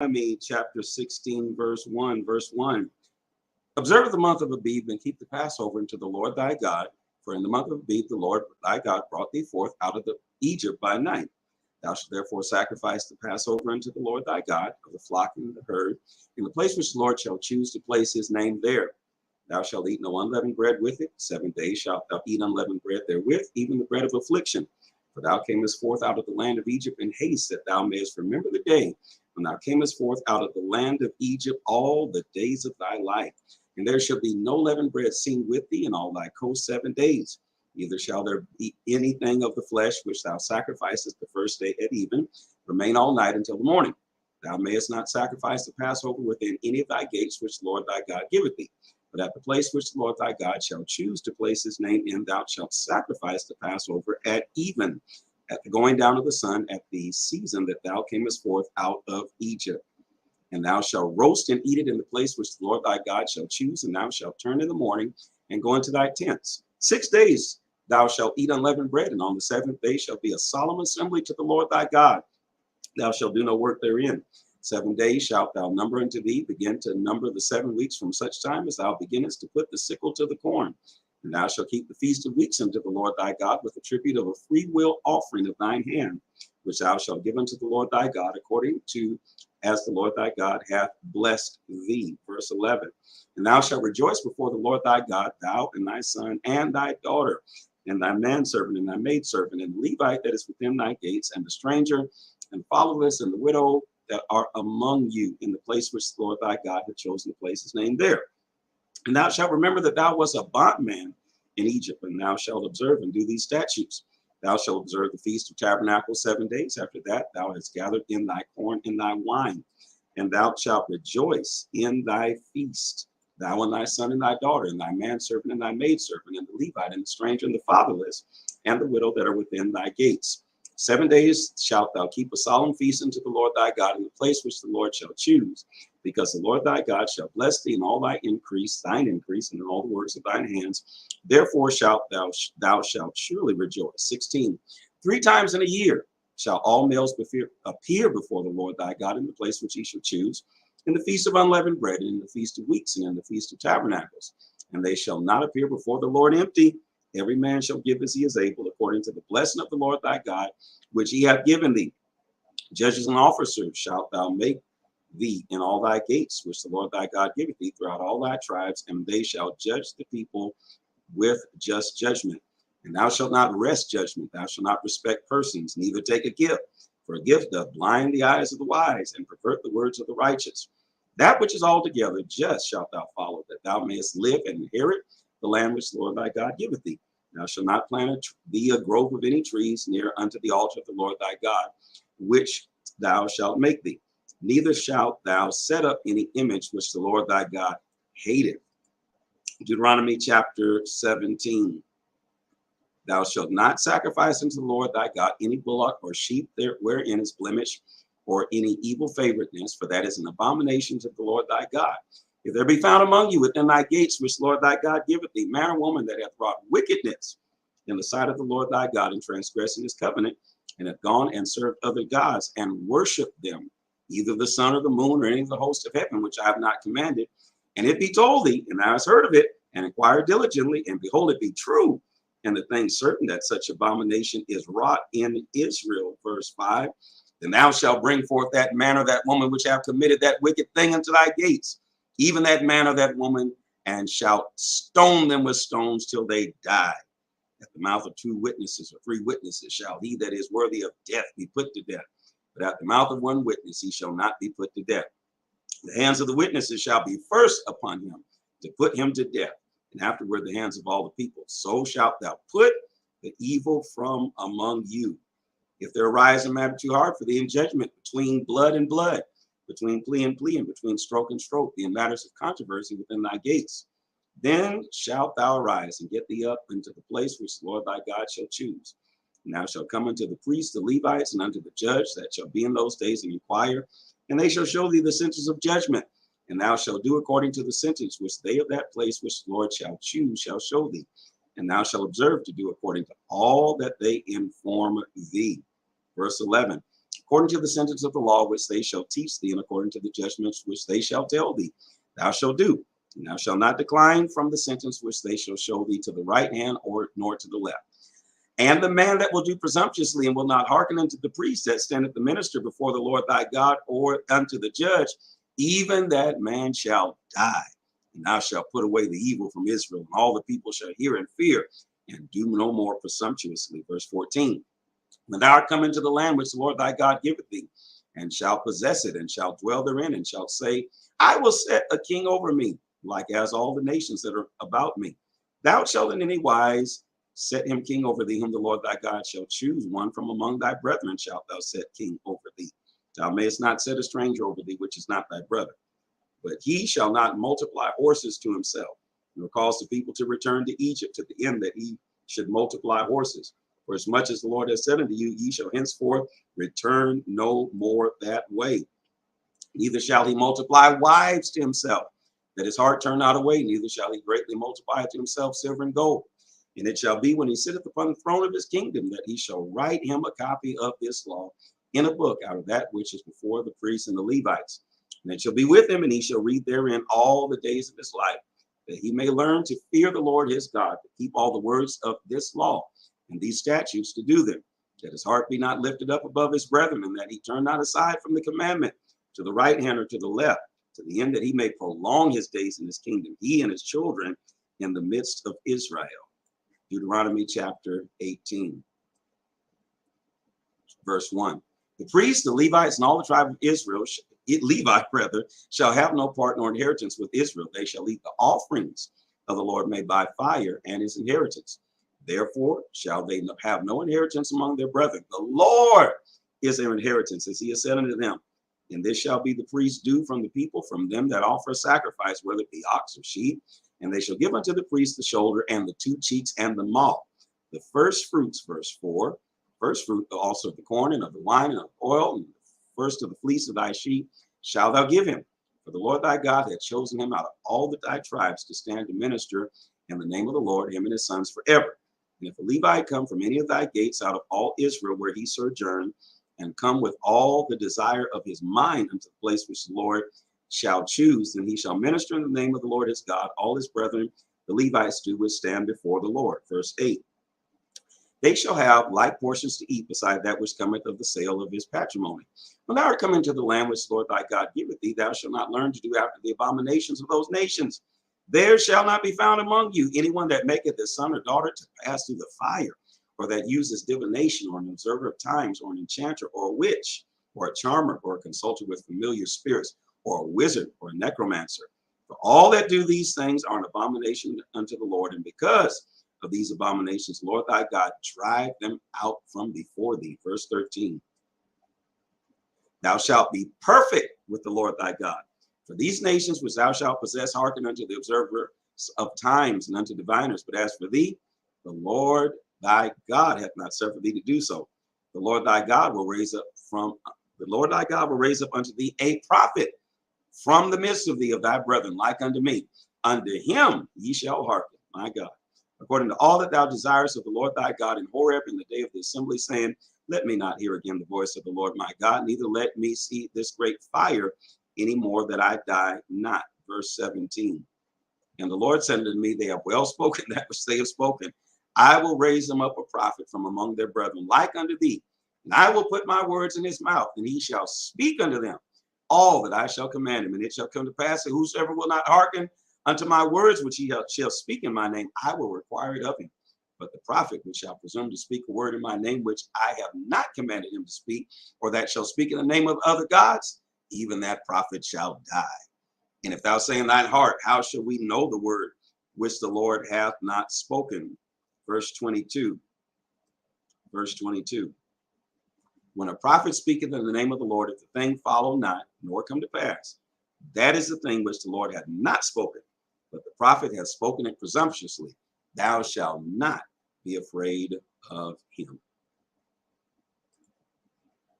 Chapter 16, verse 1. Verse 1. Observe the month of Abib and keep the Passover unto the Lord thy God. For in the month of Abib the Lord thy God brought thee forth out of Egypt by night. Thou shalt therefore sacrifice the Passover unto the Lord thy God of the flock and the herd, in the place which the Lord shall choose to place his name there. Thou shalt eat no unleavened bread with it. 7 days shalt thou eat unleavened bread therewith, even the bread of affliction. For thou camest forth out of the land of Egypt in haste, that thou mayest remember the day when thou camest forth out of the land of Egypt all the days of thy life. And there shall be no leavened bread seen with thee in all thy coast 7 days. Neither shall there be anything of the flesh which thou sacrificest the first day at even, remain all night until the morning. Thou mayest not sacrifice the Passover within any of thy gates which the Lord thy God giveth thee. But at the place which the Lord thy God shall choose to place his name in, thou shalt sacrifice the Passover at even, at the going down of the sun, at the season that thou camest forth out of Egypt. And thou shalt roast and eat it in the place which the Lord thy God shall choose, and thou shalt turn in the morning and go into thy tents. 6 days thou shalt eat unleavened bread, and on the 7th day shall be a solemn assembly to the Lord thy God. Thou shalt do no work therein. 7 days shalt thou number unto thee, begin to number the 7 weeks from such time as thou beginnest to put the sickle to the corn. And thou shalt keep the feast of weeks unto the Lord thy God with the tribute of a freewill offering of thine hand, which thou shalt give unto the Lord thy God, according to as the Lord thy God hath blessed thee. Verse 11. And thou shalt rejoice before the Lord thy God, thou and thy son and thy daughter, and thy manservant and thy maidservant, and the Levite that is within thy gates, and the stranger, and the fatherless, and the widow that are among you, in the place which the Lord thy God hath chosen to place his name there. And thou shalt remember that thou wast a bondman in Egypt, and thou shalt observe and do these statutes. Thou shalt observe the Feast of Tabernacles 7 days. After that, thou hast gathered in thy corn and thy wine, and thou shalt rejoice in thy feast, thou and thy son and thy daughter, and thy manservant and thy maidservant, and the Levite, and the stranger, and the fatherless, and the widow that are within thy gates. 7 days shalt thou keep a solemn feast unto the Lord thy God in the place which the Lord shall choose, because the Lord thy God shall bless thee in all thine increase, and in all the works of thine hands. Therefore shalt thou shalt surely rejoice. 16. 3 times in a year shall all males appear before the Lord thy God in the place which he shall choose, in the feast of unleavened bread, and in the feast of weeks, and in the feast of tabernacles. And they shall not appear before the Lord empty. Every man shall give as he is able, according to the blessing of the Lord thy God, which he hath given thee. Judges and officers shalt thou make thee in all thy gates, which the Lord thy God giveth thee throughout all thy tribes, and they shall judge the people with just judgment. And thou shalt not wrest judgment, thou shalt not respect persons, neither take a gift. For a gift doth blind the eyes of the wise, and pervert the words of the righteous. That which is altogether just shalt thou follow, that thou mayest live and inherit the land which the Lord thy God giveth thee. Thou shalt not plant thee a grove of any trees near unto the altar of the Lord thy God, which thou shalt make thee. Neither shalt thou set up any image which the Lord thy God hateth. Deuteronomy chapter 17. Thou shalt not sacrifice unto the Lord thy God any bullock or sheep there wherein is blemish, or any evil favoriteness, for that is an abomination to the Lord thy God. If there be found among you within thy gates, which the Lord thy God giveth thee, man or woman that hath wrought wickedness in the sight of the Lord thy God, in transgressing his covenant, and hath gone and served other gods, and worshipped them, either the sun or the moon, or any of the host of heaven, which I have not commanded, and it be told thee, and thou hast heard of it, and inquired diligently, and behold, it be true, and the thing certain that such abomination is wrought in Israel. Verse 5. Then thou shalt bring forth that man or that woman which have committed that wicked thing unto thy gates, even that man or that woman, and shalt stone them with stones till they die. At the mouth of 2 witnesses or 3 witnesses shall he that is worthy of death be put to death. But at the mouth of 1 witness he shall not be put to death. The hands of the witnesses shall be first upon him to put him to death, and afterward the hands of all the people. So shalt thou put the evil from among you. If there arise a matter too hard for thee in judgment between blood and blood, between plea and plea, and between stroke and stroke, in matters of controversy within thy gates, then shalt thou arise and get thee up into the place which the Lord thy God shall choose. And thou shalt come unto the priests, the Levites, and unto the judge that shall be in those days, and inquire, and they shall show thee the sentence of judgment. And thou shalt do according to the sentence which they of that place which the Lord shall choose shall show thee. And thou shalt observe to do according to all that they inform thee. Verse 11. according to the sentence of the law which they shall teach thee, and according to the judgments which they shall tell thee, thou shalt do. And thou shalt not decline from the sentence which they shall show thee to the right hand or nor to the left. And the man that will do presumptuously and will not hearken unto the priest that standeth the minister before the Lord thy God, or unto the judge, even that man shall die. And thou shalt put away the evil from Israel, and all the people shall hear and fear, and do no more presumptuously. Verse 14. When thou art come into the land which the Lord thy God giveth thee, and shalt possess it, and shalt dwell therein, and shalt say, I will set a king over me, like as all the nations that are about me. Thou shalt in any wise set him king over thee, whom the Lord thy God shall choose. One from among thy brethren shalt thou set king over thee. Thou mayest not set a stranger over thee, which is not thy brother. But he shall not multiply horses to himself, nor cause the people to return to Egypt, to the end that he should multiply horses. For as much as the Lord has said unto you, ye shall henceforth return no more that way. Neither shall he multiply wives to himself, that his heart turn not away, neither shall he greatly multiply to himself silver and gold. And it shall be when he sitteth upon the throne of his kingdom, that he shall write him a copy of this law in a book out of that which is before the priests and the Levites. And it shall be with him, and he shall read therein all the days of his life, that he may learn to fear the Lord his God, to keep all the words of this law and these statutes to do them, that his heart be not lifted up above his brethren, and that he turn not aside from the commandment to the right hand or to the left, to the end that he may prolong his days in his kingdom, he and his children in the midst of Israel. Deuteronomy chapter 18, verse 1. The priests, the Levites, and all the tribe of Israel, Levi, rather, shall have no part nor inheritance with Israel. They shall eat the offerings of the Lord made by fire and his inheritance. Therefore shall they have no inheritance among their brethren. The Lord is their inheritance, as he has said unto them. And this shall be the priest's due from the people, from them that offer a sacrifice, whether it be ox or sheep. And they shall give unto the priest the shoulder and the 2 cheeks and the maw. The first fruits, verse 4, first fruit also of the corn and of the wine and of the oil, and the first of the fleece of thy sheep shalt thou give him. For the Lord thy God hath chosen him out of all thy tribes to stand to minister in the name of the Lord, him and his sons forever. And if a Levite come from any of thy gates out of all Israel where he sojourned, and come with all the desire of his mind unto the place which the Lord shall choose, then he shall minister in the name of the Lord his God. All his brethren, the Levites, do withstand before the Lord. Verse 8. They shall have like portions to eat beside that which cometh of the sale of his patrimony. When thou art come into the land which the Lord thy God giveth thee, thou shalt not learn to do after the abominations of those nations. There shall not be found among you anyone that maketh his son or daughter to pass through the fire, or that uses divination, or an observer of times, or an enchanter, or a witch, or a charmer, or a consulter with familiar spirits, or a wizard, or a necromancer. For all that do these things are an abomination unto the Lord, and because of these abominations, Lord thy God, drive them out from before thee. Verse 13. Thou shalt be perfect with the Lord thy God. For these nations which thou shalt possess hearken unto the observer of times and unto diviners. But as for thee, the Lord thy God hath not suffered thee to do so. The Lord thy God will raise up unto thee a prophet from the midst of thee of thy brethren, like unto me. Unto him ye shall hearken, my God, according to all that thou desirest of the Lord thy God in Horeb in the day of the assembly, saying, let me not hear again the voice of the Lord my God, neither let me see this great fire any more, that I die not. Verse 17. And the Lord said unto me, they have well spoken that which they have spoken. I will raise them up a prophet from among their brethren, like unto thee. And I will put my words in his mouth, and he shall speak unto them all that I shall command him. And it shall come to pass that whosoever will not hearken unto my words, which he shall speak in my name, I will require it of him. But the prophet which shall presume to speak a word in my name, which I have not commanded him to speak, or that shall speak in the name of other gods, even that prophet shall die. And if thou say in thine heart, how shall we know the word which the Lord hath not spoken? Verse 22. Verse 22. When a prophet speaketh in the name of the Lord, if the thing follow not, nor come to pass, that is the thing which the Lord hath not spoken. But the prophet hath spoken it presumptuously. Thou shalt not be afraid of him.